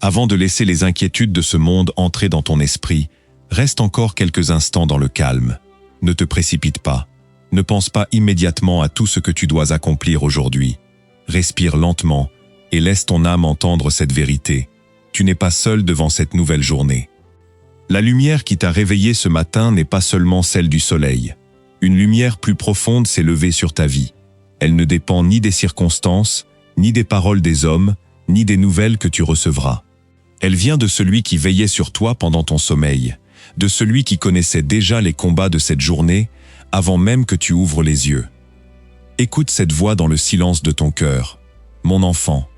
Avant de laisser les inquiétudes de ce monde entrer dans ton esprit, reste encore quelques instants dans le calme. Ne te précipite pas. Ne pense pas immédiatement à tout ce que tu dois accomplir aujourd'hui. Respire lentement et laisse ton âme entendre cette vérité. Tu n'es pas seul devant cette nouvelle journée. La lumière qui t'a réveillé ce matin n'est pas seulement celle du soleil. Une lumière plus profonde s'est levée sur ta vie. Elle ne dépend ni des circonstances, ni des paroles des hommes, ni des nouvelles que tu recevras. Elle vient de celui qui veillait sur toi pendant ton sommeil, de celui qui connaissait déjà les combats de cette journée avant même que tu ouvres les yeux. Écoute cette voix dans le silence de ton cœur. Mon enfant,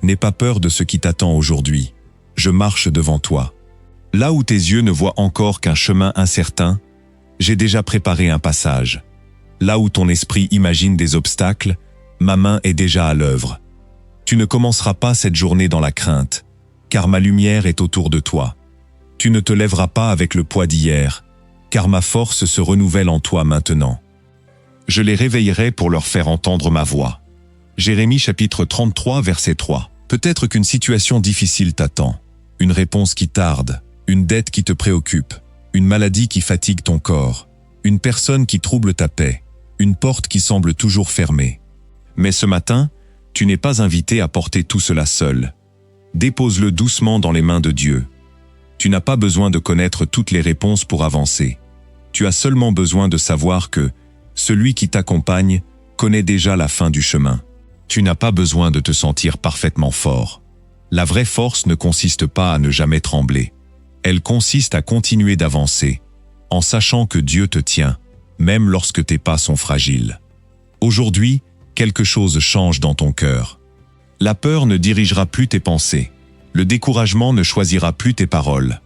n'aie pas peur de ce qui t'attend aujourd'hui. Je marche devant toi. Là où tes yeux ne voient encore qu'un chemin incertain, j'ai déjà préparé un passage. Là où ton esprit imagine des obstacles, ma main est déjà à l'œuvre. Tu ne commenceras pas cette journée dans la crainte, car ma lumière est autour de toi. Tu ne te lèveras pas avec le poids d'hier, car ma force se renouvelle en toi maintenant. Je les réveillerai pour leur faire entendre ma voix. Jérémie chapitre 33 verset 3. Peut-être qu'une situation difficile t'attend, une réponse qui tarde, une dette qui te préoccupe, une maladie qui fatigue ton corps, une personne qui trouble ta paix, une porte qui semble toujours fermée. Mais ce matin, tu n'es pas invité à porter tout cela seul. Dépose-le doucement dans les mains de Dieu. Tu n'as pas besoin de connaître toutes les réponses pour avancer. Tu as seulement besoin de savoir que celui qui t'accompagne connaît déjà la fin du chemin. Tu n'as pas besoin de te sentir parfaitement fort. La vraie force ne consiste pas à ne jamais trembler. Elle consiste à continuer d'avancer, en sachant que Dieu te tient, même lorsque tes pas sont fragiles. Aujourd'hui, quelque chose change dans ton cœur. La peur ne dirigera plus tes pensées. Le découragement ne choisira plus tes paroles.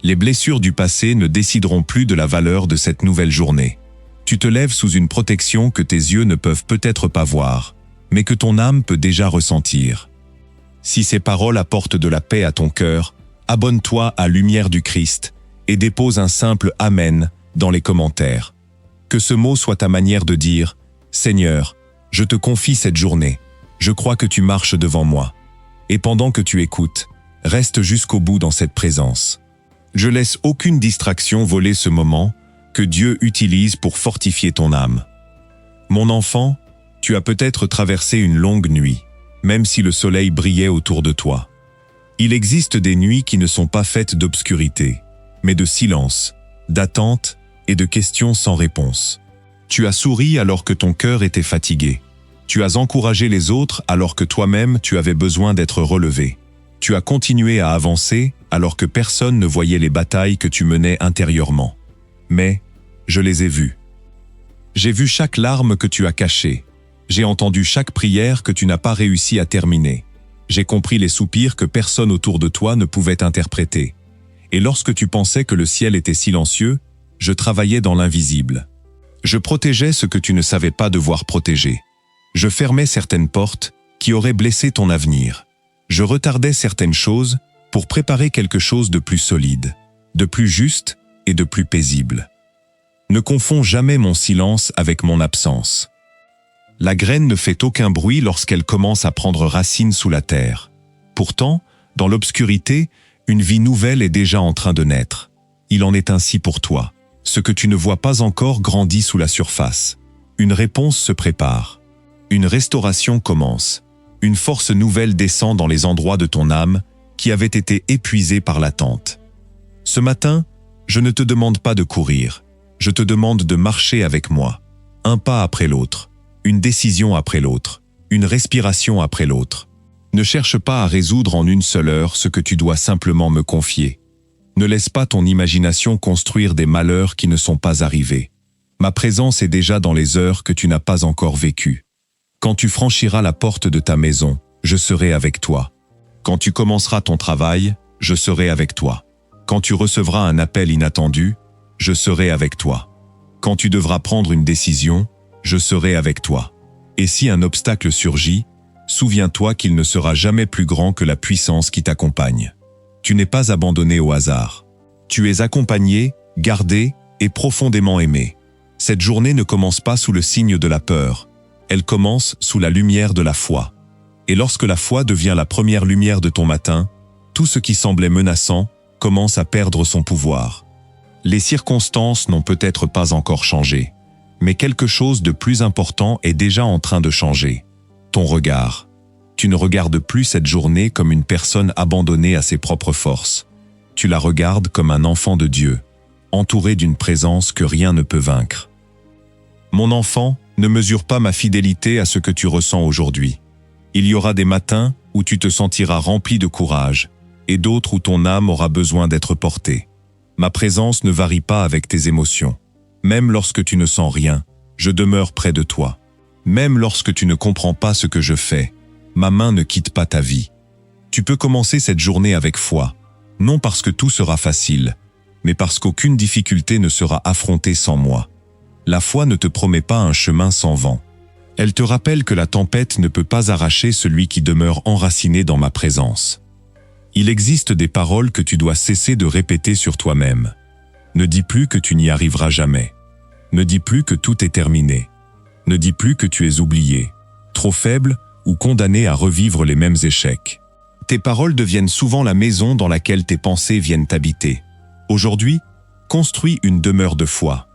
Les blessures du passé ne décideront plus de la valeur de cette nouvelle journée. Tu te lèves sous une protection que tes yeux ne peuvent peut-être pas voir, mais que ton âme peut déjà ressentir. Si ces paroles apportent de la paix à ton cœur, abonne-toi à Lumière du Christ et dépose un simple « Amen » dans les commentaires. Que ce mot soit ta manière de dire « Seigneur, je te confie cette journée, je crois que tu marches devant moi. » Et pendant que tu écoutes, reste jusqu'au bout dans cette présence. Je laisse aucune distraction voler ce moment que Dieu utilise pour fortifier ton âme. Mon enfant, tu as peut-être traversé une longue nuit, même si le soleil brillait autour de toi. Il existe des nuits qui ne sont pas faites d'obscurité, mais de silence, d'attente et de questions sans réponse. Tu as souri alors que ton cœur était fatigué. Tu as encouragé les autres alors que toi-même tu avais besoin d'être relevé. Tu as continué à avancer alors que personne ne voyait les batailles que tu menais intérieurement. Mais, je les ai vues. J'ai vu chaque larme que tu as cachée. J'ai entendu chaque prière que tu n'as pas réussi à terminer. J'ai compris les soupirs que personne autour de toi ne pouvait interpréter. Et lorsque tu pensais que le ciel était silencieux, je travaillais dans l'invisible. Je protégeais ce que tu ne savais pas devoir protéger. Je fermais certaines portes qui auraient blessé ton avenir. Je retardais certaines choses pour préparer quelque chose de plus solide, de plus juste et de plus paisible. Ne confonds jamais mon silence avec mon absence. La graine ne fait aucun bruit lorsqu'elle commence à prendre racine sous la terre. Pourtant, dans l'obscurité, une vie nouvelle est déjà en train de naître. Il en est ainsi pour toi. Ce que tu ne vois pas encore grandit sous la surface. Une réponse se prépare. Une restauration commence. Une force nouvelle descend dans les endroits de ton âme qui avaient été épuisés par l'attente. Ce matin, je ne te demande pas de courir. Je te demande de marcher avec moi. Un pas après l'autre. Une décision après l'autre. Une respiration après l'autre. Ne cherche pas à résoudre en une seule heure ce que tu dois simplement me confier. Ne laisse pas ton imagination construire des malheurs qui ne sont pas arrivés. Ma présence est déjà dans les heures que tu n'as pas encore vécues. Quand tu franchiras la porte de ta maison, je serai avec toi. Quand tu commenceras ton travail, je serai avec toi. Quand tu recevras un appel inattendu, je serai avec toi. Quand tu devras prendre une décision, je serai avec toi. Et si un obstacle surgit, souviens-toi qu'il ne sera jamais plus grand que la puissance qui t'accompagne. Tu n'es pas abandonné au hasard. Tu es accompagné, gardé et profondément aimé. Cette journée ne commence pas sous le signe de la peur. Elle commence sous la lumière de la foi. Et lorsque la foi devient la première lumière de ton matin, Tout ce qui semblait menaçant commence à perdre son pouvoir. Les circonstances n'ont peut-être pas encore changé, mais quelque chose de plus important est déjà en train de changer. Ton regard. Tu ne regardes plus cette journée comme une personne abandonnée à ses propres forces. Tu la regardes comme un enfant de Dieu, entouré d'une présence que rien ne peut vaincre. Mon enfant, ne mesure pas ma fidélité à ce que tu ressens aujourd'hui. Il y aura des matins où tu te sentiras rempli de courage, et d'autres où ton âme aura besoin d'être portée. Ma présence ne varie pas avec tes émotions. Même lorsque tu ne sens rien, je demeure près de toi. Même lorsque tu ne comprends pas ce que je fais, ma main ne quitte pas ta vie. Tu peux commencer cette journée avec foi, non parce que tout sera facile, mais parce qu'aucune difficulté ne sera affrontée sans moi. La foi ne te promet pas un chemin sans vent. Elle te rappelle que la tempête ne peut pas arracher celui qui demeure enraciné dans ma présence. Il existe des paroles que tu dois cesser de répéter sur toi-même. Ne dis plus que tu n'y arriveras jamais. Ne dis plus que tout est terminé. Ne dis plus que tu es oublié, trop faible ou condamné à revivre les mêmes échecs. Tes paroles deviennent souvent la maison dans laquelle tes pensées viennent habiter. Aujourd'hui, construis une demeure de foi.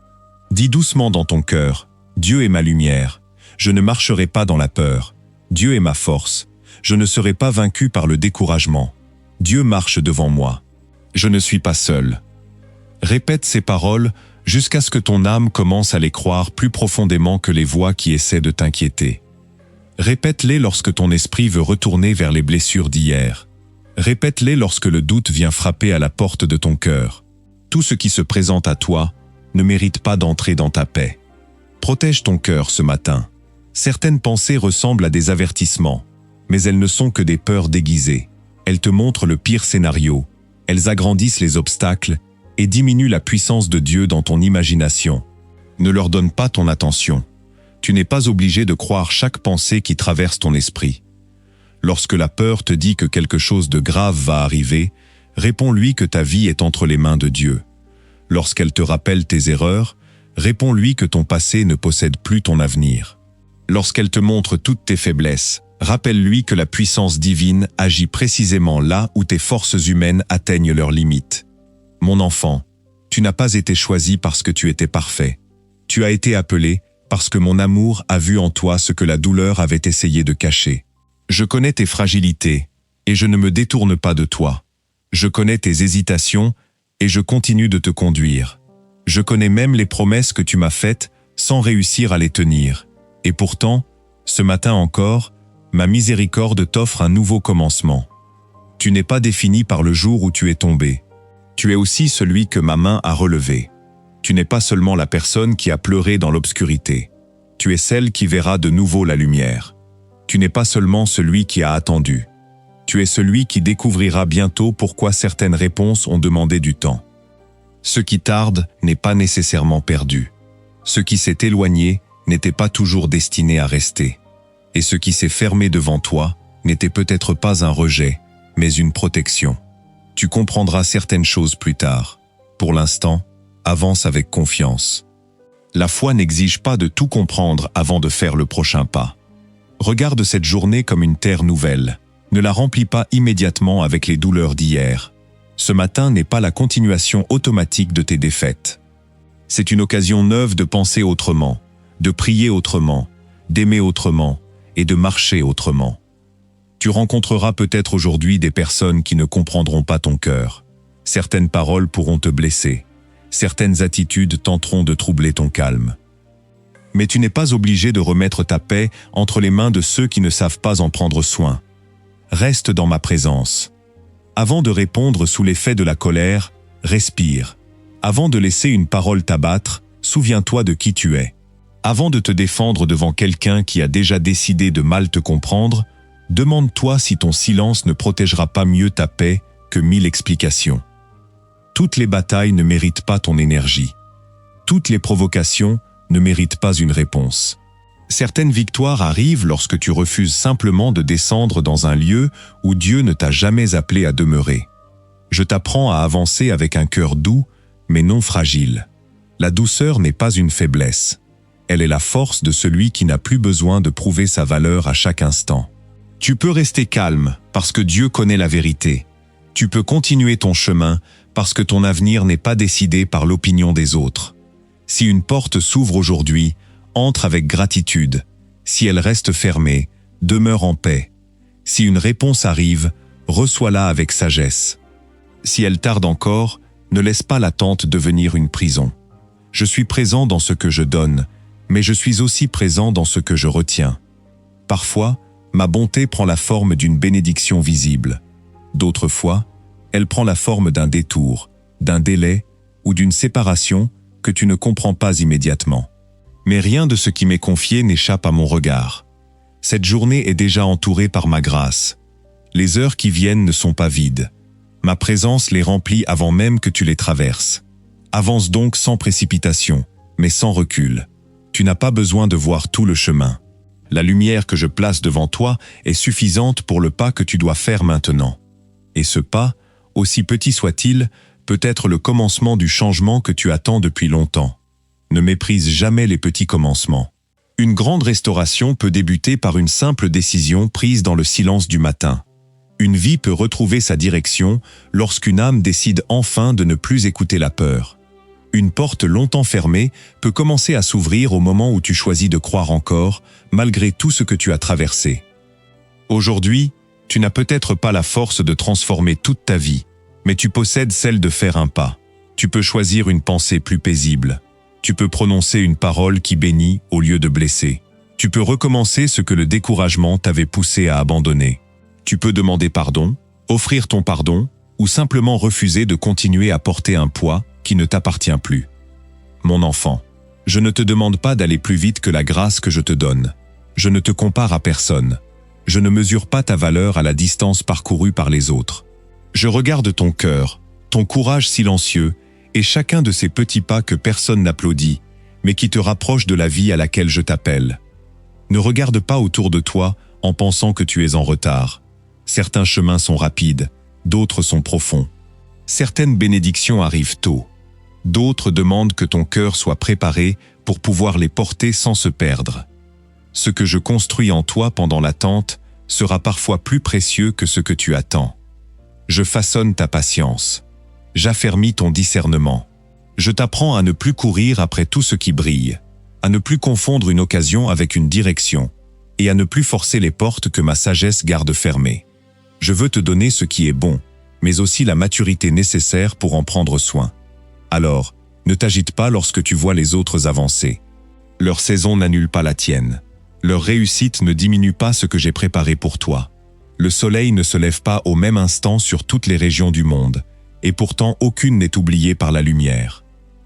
Dis doucement dans ton cœur, Dieu est ma lumière. Je ne marcherai pas dans la peur. Dieu est ma force. Je ne serai pas vaincu par le découragement. Dieu marche devant moi. Je ne suis pas seul. Répète ces paroles jusqu'à ce que ton âme commence à les croire plus profondément que les voix qui essaient de t'inquiéter. Répète-les lorsque ton esprit veut retourner vers les blessures d'hier. Répète-les lorsque le doute vient frapper à la porte de ton cœur. Tout ce qui se présente à toi ne mérite pas d'entrer dans ta paix. Protège ton cœur ce matin. Certaines pensées ressemblent à des avertissements, mais elles ne sont que des peurs déguisées. Elles te montrent le pire scénario, elles agrandissent les obstacles et diminuent la puissance de Dieu dans ton imagination. Ne leur donne pas ton attention. Tu n'es pas obligé de croire chaque pensée qui traverse ton esprit. Lorsque la peur te dit que quelque chose de grave va arriver, réponds-lui que ta vie est entre les mains de Dieu. Lorsqu'elle te rappelle tes erreurs, réponds-lui que ton passé ne possède plus ton avenir. Lorsqu'elle te montre toutes tes faiblesses, rappelle-lui que la puissance divine agit précisément là où tes forces humaines atteignent leurs limites. Mon enfant, tu n'as pas été choisi parce que tu étais parfait. Tu as été appelé parce que mon amour a vu en toi ce que la douleur avait essayé de cacher. Je connais tes fragilités, et je ne me détourne pas de toi. Je connais tes hésitations, et je continue de te conduire. Je connais même les promesses que tu m'as faites sans réussir à les tenir. Et pourtant, ce matin encore, ma miséricorde t'offre un nouveau commencement. Tu n'es pas défini par le jour où tu es tombé. Tu es aussi celui que ma main a relevé. Tu n'es pas seulement la personne qui a pleuré dans l'obscurité. Tu es celle qui verra de nouveau la lumière. Tu n'es pas seulement celui qui a attendu. Tu es celui qui découvrira bientôt pourquoi certaines réponses ont demandé du temps. Ce qui tarde n'est pas nécessairement perdu. Ce qui s'est éloigné n'était pas toujours destiné à rester. Et ce qui s'est fermé devant toi n'était peut-être pas un rejet, mais une protection. Tu comprendras certaines choses plus tard. Pour l'instant, avance avec confiance. La foi n'exige pas de tout comprendre avant de faire le prochain pas. Regarde cette journée comme une terre nouvelle. Ne la remplis pas immédiatement avec les douleurs d'hier. Ce matin n'est pas la continuation automatique de tes défaites. C'est une occasion neuve de penser autrement, de prier autrement, d'aimer autrement et de marcher autrement. Tu rencontreras peut-être aujourd'hui des personnes qui ne comprendront pas ton cœur. Certaines paroles pourront te blesser. Certaines attitudes tenteront de troubler ton calme. Mais tu n'es pas obligé de remettre ta paix entre les mains de ceux qui ne savent pas en prendre soin. Reste dans ma présence. Avant de répondre sous l'effet de la colère, respire. Avant de laisser une parole t'abattre, souviens-toi de qui tu es. Avant de te défendre devant quelqu'un qui a déjà décidé de mal te comprendre, demande-toi si ton silence ne protégera pas mieux ta paix que 1000 explications. Toutes les batailles ne méritent pas ton énergie. Toutes les provocations ne méritent pas une réponse. Certaines victoires arrivent lorsque tu refuses simplement de descendre dans un lieu où Dieu ne t'a jamais appelé à demeurer. Je t'apprends à avancer avec un cœur doux, mais non fragile. La douceur n'est pas une faiblesse. Elle est la force de celui qui n'a plus besoin de prouver sa valeur à chaque instant. Tu peux rester calme, parce que Dieu connaît la vérité. Tu peux continuer ton chemin parce que ton avenir n'est pas décidé par l'opinion des autres. Si une porte s'ouvre aujourd'hui, entre avec gratitude. Si elle reste fermée, demeure en paix. Si une réponse arrive, reçois-la avec sagesse. Si elle tarde encore, ne laisse pas l'attente devenir une prison. Je suis présent dans ce que je donne, mais je suis aussi présent dans ce que je retiens. Parfois, ma bonté prend la forme d'une bénédiction visible. D'autres fois, elle prend la forme d'un détour, d'un délai ou d'une séparation que tu ne comprends pas immédiatement. Mais rien de ce qui m'est confié n'échappe à mon regard. Cette journée est déjà entourée par ma grâce. Les heures qui viennent ne sont pas vides. Ma présence les remplit avant même que tu les traverses. Avance donc sans précipitation, mais sans recul. Tu n'as pas besoin de voir tout le chemin. La lumière que je place devant toi est suffisante pour le pas que tu dois faire maintenant. Et ce pas, aussi petit soit-il, peut être le commencement du changement que tu attends depuis longtemps. Ne méprise jamais les petits commencements. Une grande restauration peut débuter par une simple décision prise dans le silence du matin. Une vie peut retrouver sa direction lorsqu'une âme décide enfin de ne plus écouter la peur. Une porte longtemps fermée peut commencer à s'ouvrir au moment où tu choisis de croire encore, malgré tout ce que tu as traversé. Aujourd'hui, tu n'as peut-être pas la force de transformer toute ta vie, mais tu possèdes celle de faire un pas. Tu peux choisir une pensée plus paisible. Tu peux prononcer une parole qui bénit au lieu de blesser. Tu peux recommencer ce que le découragement t'avait poussé à abandonner. Tu peux demander pardon, offrir ton pardon, ou simplement refuser de continuer à porter un poids qui ne t'appartient plus. Mon enfant, je ne te demande pas d'aller plus vite que la grâce que je te donne. Je ne te compare à personne. Je ne mesure pas ta valeur à la distance parcourue par les autres. Je regarde ton cœur, ton courage silencieux, et chacun de ces petits pas que personne n'applaudit, mais qui te rapprochent de la vie à laquelle je t'appelle. Ne regarde pas autour de toi en pensant que tu es en retard. Certains chemins sont rapides, d'autres sont profonds. Certaines bénédictions arrivent tôt. D'autres demandent que ton cœur soit préparé pour pouvoir les porter sans se perdre. Ce que je construis en toi pendant l'attente sera parfois plus précieux que ce que tu attends. Je façonne ta patience. J'affermis ton discernement. Je t'apprends à ne plus courir après tout ce qui brille, à ne plus confondre une occasion avec une direction, et à ne plus forcer les portes que ma sagesse garde fermées. Je veux te donner ce qui est bon, mais aussi la maturité nécessaire pour en prendre soin. Alors, ne t'agite pas lorsque tu vois les autres avancer. Leur saison n'annule pas la tienne. Leur réussite ne diminue pas ce que j'ai préparé pour toi. Le soleil ne se lève pas au même instant sur toutes les régions du monde, et pourtant aucune n'est oubliée par la lumière.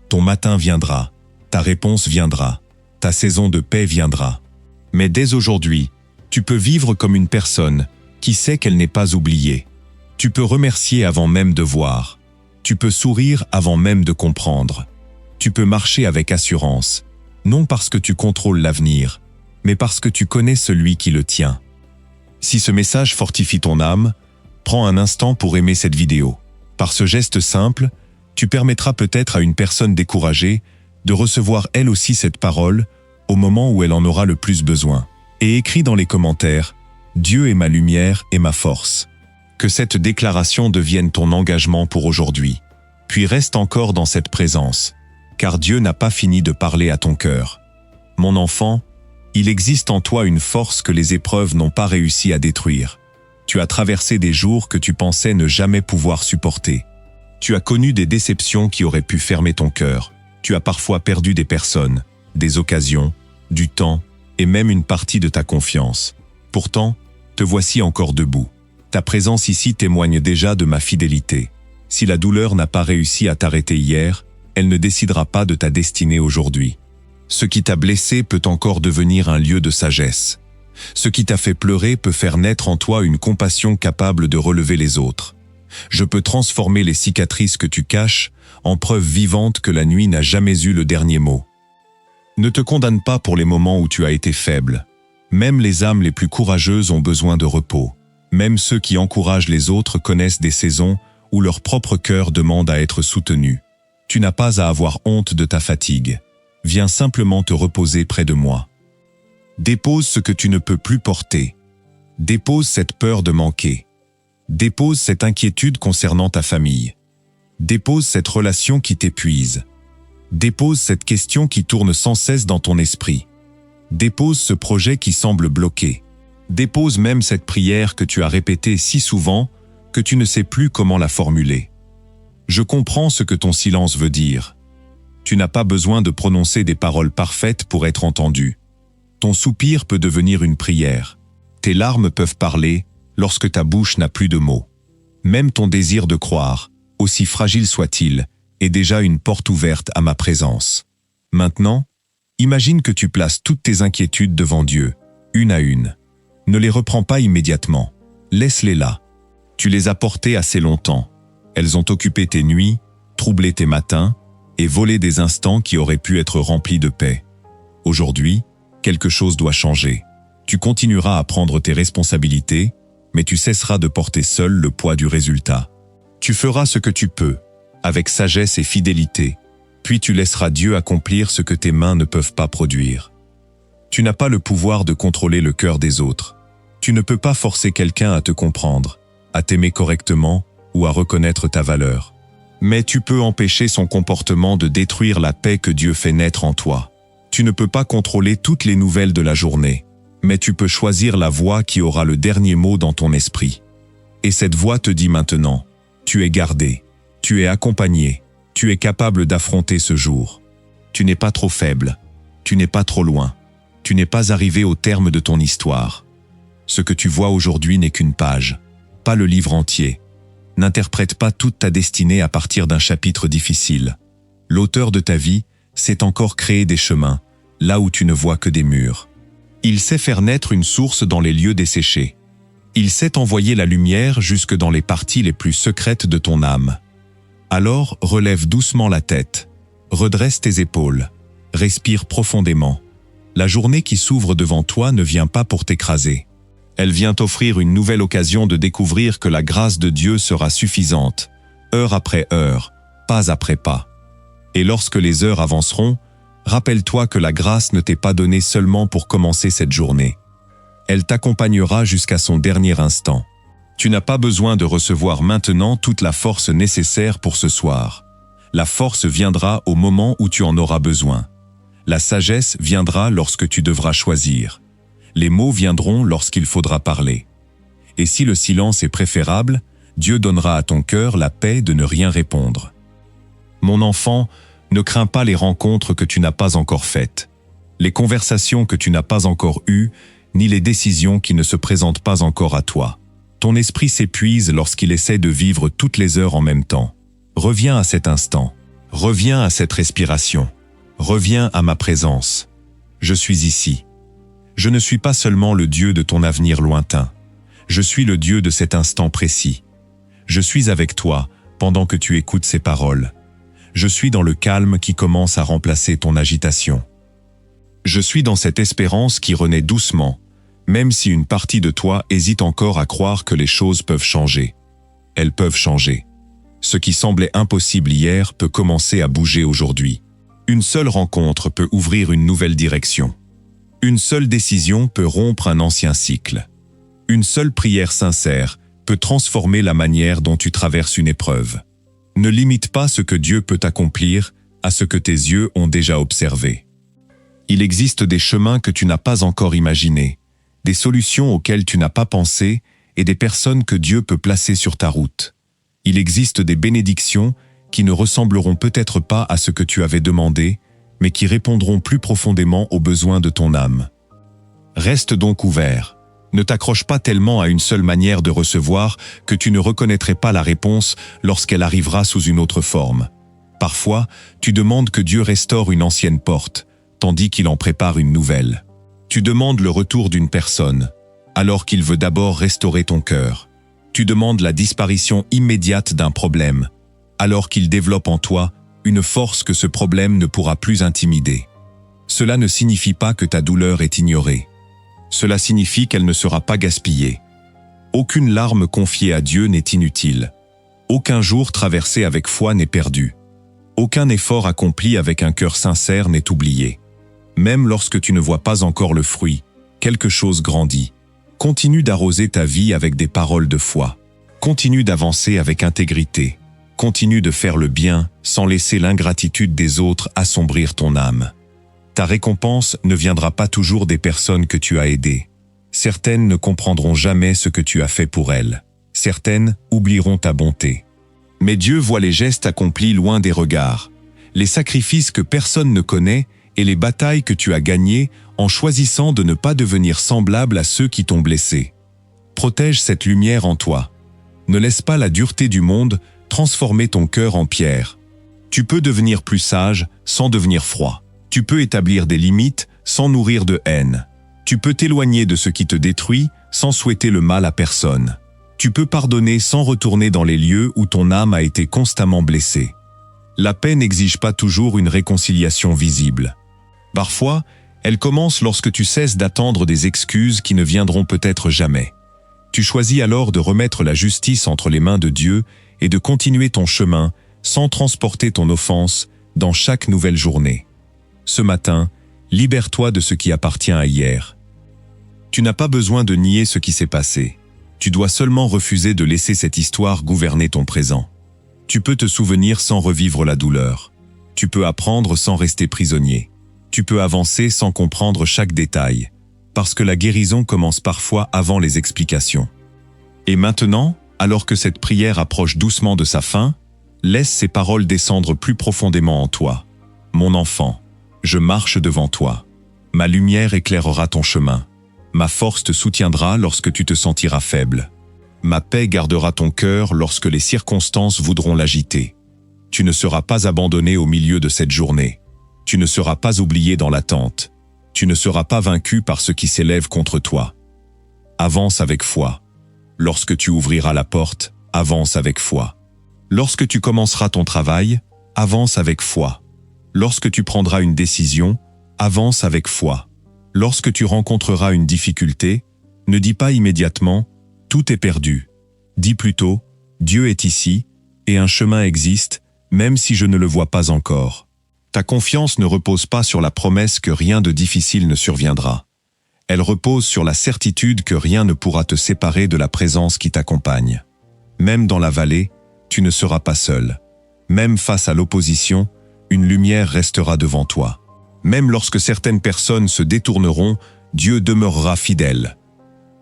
Ton matin viendra, ta réponse viendra, ta saison de paix viendra. Mais dès aujourd'hui, tu peux vivre comme une personne qui sait qu'elle n'est pas oubliée. Tu peux remercier avant même de voir. Tu peux sourire avant même de comprendre. Tu peux marcher avec assurance, non parce que tu contrôles l'avenir, mais parce que tu connais celui qui le tient. Si ce message fortifie ton âme, prends un instant pour aimer cette vidéo. Par ce geste simple, tu permettras peut-être à une personne découragée de recevoir elle aussi cette parole au moment où elle en aura le plus besoin. Et écris dans les commentaires « Dieu est ma lumière et ma force ». Que cette déclaration devienne ton engagement pour aujourd'hui. Puis reste encore dans cette présence, car Dieu n'a pas fini de parler à ton cœur. Mon enfant, il existe en toi une force que les épreuves n'ont pas réussi à détruire. Tu as traversé des jours que tu pensais ne jamais pouvoir supporter. Tu as connu des déceptions qui auraient pu fermer ton cœur. Tu as parfois perdu des personnes, des occasions, du temps et même une partie de ta confiance. Pourtant, te voici encore debout. Ta présence ici témoigne déjà de ma fidélité. Si la douleur n'a pas réussi à t'arrêter hier, elle ne décidera pas de ta destinée aujourd'hui. Ce qui t'a blessé peut encore devenir un lieu de sagesse. Ce qui t'a fait pleurer peut faire naître en toi une compassion capable de relever les autres. Je peux transformer les cicatrices que tu caches en preuve vivante que la nuit n'a jamais eu le dernier mot. Ne te condamne pas pour les moments où tu as été faible. Même les âmes les plus courageuses ont besoin de repos. Même ceux qui encouragent les autres connaissent des saisons où leur propre cœur demande à être soutenu. Tu n'as pas à avoir honte de ta fatigue. Viens simplement te reposer près de moi. Dépose ce que tu ne peux plus porter. Dépose cette peur de manquer. Dépose cette inquiétude concernant ta famille. Dépose cette relation qui t'épuise. Dépose cette question qui tourne sans cesse dans ton esprit. Dépose ce projet qui semble bloqué. Dépose même cette prière que tu as répétée si souvent que tu ne sais plus comment la formuler. Je comprends ce que ton silence veut dire. Tu n'as pas besoin de prononcer des paroles parfaites pour être entendu. Ton soupir peut devenir une prière. Tes larmes peuvent parler lorsque ta bouche n'a plus de mots. Même ton désir de croire, aussi fragile soit-il, est déjà une porte ouverte à ma présence. Maintenant, imagine que tu places toutes tes inquiétudes devant Dieu, une à une. Ne les reprends pas immédiatement. Laisse-les là. Tu les as portées assez longtemps. Elles ont occupé tes nuits, troublé tes matins et volé des instants qui auraient pu être remplis de paix. Aujourd'hui, quelque chose doit changer. Tu continueras à prendre tes responsabilités, mais tu cesseras de porter seul le poids du résultat. Tu feras ce que tu peux, avec sagesse et fidélité, puis tu laisseras Dieu accomplir ce que tes mains ne peuvent pas produire. Tu n'as pas le pouvoir de contrôler le cœur des autres. Tu ne peux pas forcer quelqu'un à te comprendre, à t'aimer correctement ou à reconnaître ta valeur. Mais tu peux empêcher son comportement de détruire la paix que Dieu fait naître en toi. Tu ne peux pas contrôler toutes les nouvelles de la journée, mais tu peux choisir la voix qui aura le dernier mot dans ton esprit. Et cette voix te dit maintenant, tu es gardé, tu es accompagné, tu es capable d'affronter ce jour. Tu n'es pas trop faible, tu n'es pas trop loin, tu n'es pas arrivé au terme de ton histoire. Ce que tu vois aujourd'hui n'est qu'une page, pas le livre entier. N'interprète pas toute ta destinée à partir d'un chapitre difficile. L'auteur de ta vie sait encore créer des chemins, là où tu ne vois que des murs. Il sait faire naître une source dans les lieux desséchés. Il sait envoyer la lumière jusque dans les parties les plus secrètes de ton âme. Alors relève doucement la tête, redresse tes épaules, respire profondément. La journée qui s'ouvre devant toi ne vient pas pour t'écraser. Elle vient t'offrir une nouvelle occasion de découvrir que la grâce de Dieu sera suffisante, heure après heure, pas après pas. Et lorsque les heures avanceront, rappelle-toi que la grâce ne t'est pas donnée seulement pour commencer cette journée. Elle t'accompagnera jusqu'à son dernier instant. Tu n'as pas besoin de recevoir maintenant toute la force nécessaire pour ce soir. La force viendra au moment où tu en auras besoin. La sagesse viendra lorsque tu devras choisir. Les mots viendront lorsqu'il faudra parler. Et si le silence est préférable, Dieu donnera à ton cœur la paix de ne rien répondre. Mon enfant, ne crains pas les rencontres que tu n'as pas encore faites, les conversations que tu n'as pas encore eues, ni les décisions qui ne se présentent pas encore à toi. Ton esprit s'épuise lorsqu'il essaie de vivre toutes les heures en même temps. Reviens à cet instant. Reviens à cette respiration. Reviens à ma présence. Je suis ici. Je ne suis pas seulement le Dieu de ton avenir lointain. Je suis le Dieu de cet instant précis. Je suis avec toi pendant que tu écoutes ces paroles. Je suis dans le calme qui commence à remplacer ton agitation. Je suis dans cette espérance qui renaît doucement, même si une partie de toi hésite encore à croire que les choses peuvent changer. Elles peuvent changer. Ce qui semblait impossible hier peut commencer à bouger aujourd'hui. Une seule rencontre peut ouvrir une nouvelle direction. Une seule décision peut rompre un ancien cycle. Une seule prière sincère peut transformer la manière dont tu traverses une épreuve. Ne limite pas ce que Dieu peut accomplir à ce que tes yeux ont déjà observé. Il existe des chemins que tu n'as pas encore imaginés, des solutions auxquelles tu n'as pas pensé et des personnes que Dieu peut placer sur ta route. Il existe des bénédictions qui ne ressembleront peut-être pas à ce que tu avais demandé, mais qui répondront plus profondément aux besoins de ton âme. Reste donc ouvert. Ne t'accroche pas tellement à une seule manière de recevoir que tu ne reconnaîtrais pas la réponse lorsqu'elle arrivera sous une autre forme. Parfois, tu demandes que Dieu restaure une ancienne porte, tandis qu'il en prépare une nouvelle. Tu demandes le retour d'une personne, alors qu'il veut d'abord restaurer ton cœur. Tu demandes la disparition immédiate d'un problème, alors qu'il développe en toi une force que ce problème ne pourra plus intimider. Cela ne signifie pas que ta douleur est ignorée. Cela signifie qu'elle ne sera pas gaspillée. Aucune larme confiée à Dieu n'est inutile. Aucun jour traversé avec foi n'est perdu. Aucun effort accompli avec un cœur sincère n'est oublié. Même lorsque tu ne vois pas encore le fruit, quelque chose grandit. Continue d'arroser ta vie avec des paroles de foi. Continue d'avancer avec intégrité. Continue de faire le bien sans laisser l'ingratitude des autres assombrir ton âme. Ta récompense ne viendra pas toujours des personnes que tu as aidées. Certaines ne comprendront jamais ce que tu as fait pour elles. Certaines oublieront ta bonté. Mais Dieu voit les gestes accomplis loin des regards, les sacrifices que personne ne connaît et les batailles que tu as gagnées en choisissant de ne pas devenir semblable à ceux qui t'ont blessé. Protège cette lumière en toi. Ne laisse pas la dureté du monde transformer ton cœur en pierre. Tu peux devenir plus sage sans devenir froid. Tu peux établir des limites sans nourrir de haine. Tu peux t'éloigner de ce qui te détruit sans souhaiter le mal à personne. Tu peux pardonner sans retourner dans les lieux où ton âme a été constamment blessée. La paix n'exige pas toujours une réconciliation visible. Parfois, elle commence lorsque tu cesses d'attendre des excuses qui ne viendront peut-être jamais. Tu choisis alors de remettre la justice entre les mains de Dieu et de continuer ton chemin sans transporter ton offense dans chaque nouvelle journée. Ce matin, libère-toi de ce qui appartient à hier. Tu n'as pas besoin de nier ce qui s'est passé. Tu dois seulement refuser de laisser cette histoire gouverner ton présent. Tu peux te souvenir sans revivre la douleur. Tu peux apprendre sans rester prisonnier. Tu peux avancer sans comprendre chaque détail, parce que la guérison commence parfois avant les explications. Et maintenant, alors que cette prière approche doucement de sa fin, laisse ces paroles descendre plus profondément en toi. Mon enfant, je marche devant toi. Ma lumière éclairera ton chemin. Ma force te soutiendra lorsque tu te sentiras faible. Ma paix gardera ton cœur lorsque les circonstances voudront l'agiter. Tu ne seras pas abandonné au milieu de cette journée. Tu ne seras pas oublié dans l'attente. Tu ne seras pas vaincu par ce qui s'élève contre toi. Avance avec foi. Lorsque tu ouvriras la porte, avance avec foi. Lorsque tu commenceras ton travail, avance avec foi. Lorsque tu prendras une décision, avance avec foi. Lorsque tu rencontreras une difficulté, ne dis pas immédiatement « tout est perdu ». Dis plutôt « Dieu est ici et un chemin existe, même si je ne le vois pas encore ». Ta confiance ne repose pas sur la promesse que rien de difficile ne surviendra. Elle repose sur la certitude que rien ne pourra te séparer de la présence qui t'accompagne. Même dans la vallée, tu ne seras pas seul. Même face à l'opposition, une lumière restera devant toi. Même lorsque certaines personnes se détourneront, Dieu demeurera fidèle.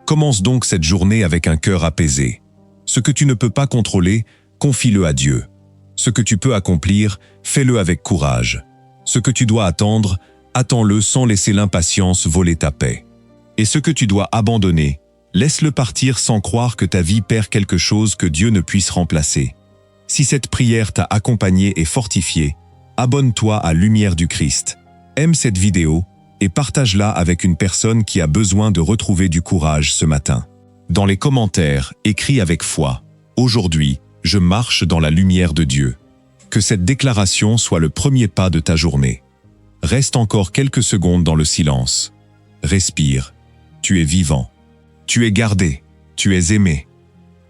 Commence donc cette journée avec un cœur apaisé. Ce que tu ne peux pas contrôler, confie-le à Dieu. Ce que tu peux accomplir, fais-le avec courage. Ce que tu dois attendre, attends-le sans laisser l'impatience voler ta paix. Et ce que tu dois abandonner, laisse-le partir sans croire que ta vie perd quelque chose que Dieu ne puisse remplacer. Si cette prière t'a accompagné et fortifié, abonne-toi à Lumière du Christ. Aime cette vidéo et partage-la avec une personne qui a besoin de retrouver du courage ce matin. Dans les commentaires, écris avec foi « Aujourd'hui, je marche dans la lumière de Dieu ». Que cette déclaration soit le premier pas de ta journée. Reste encore quelques secondes dans le silence. Respire. Tu es vivant. Tu es gardé. Tu es aimé.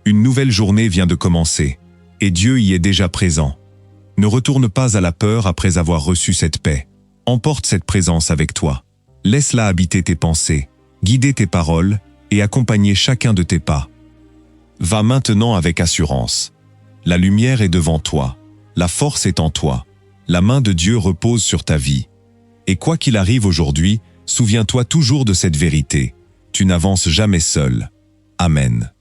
Une nouvelle journée vient de commencer, et Dieu y est déjà présent. Ne retourne pas à la peur après avoir reçu cette paix. Emporte cette présence avec toi. Laisse-la habiter tes pensées, guider tes paroles et accompagner chacun de tes pas. Va maintenant avec assurance. La lumière est devant toi. La force est en toi. La main de Dieu repose sur ta vie. Et quoi qu'il arrive aujourd'hui, souviens-toi toujours de cette vérité. Tu n'avances jamais seul. Amen.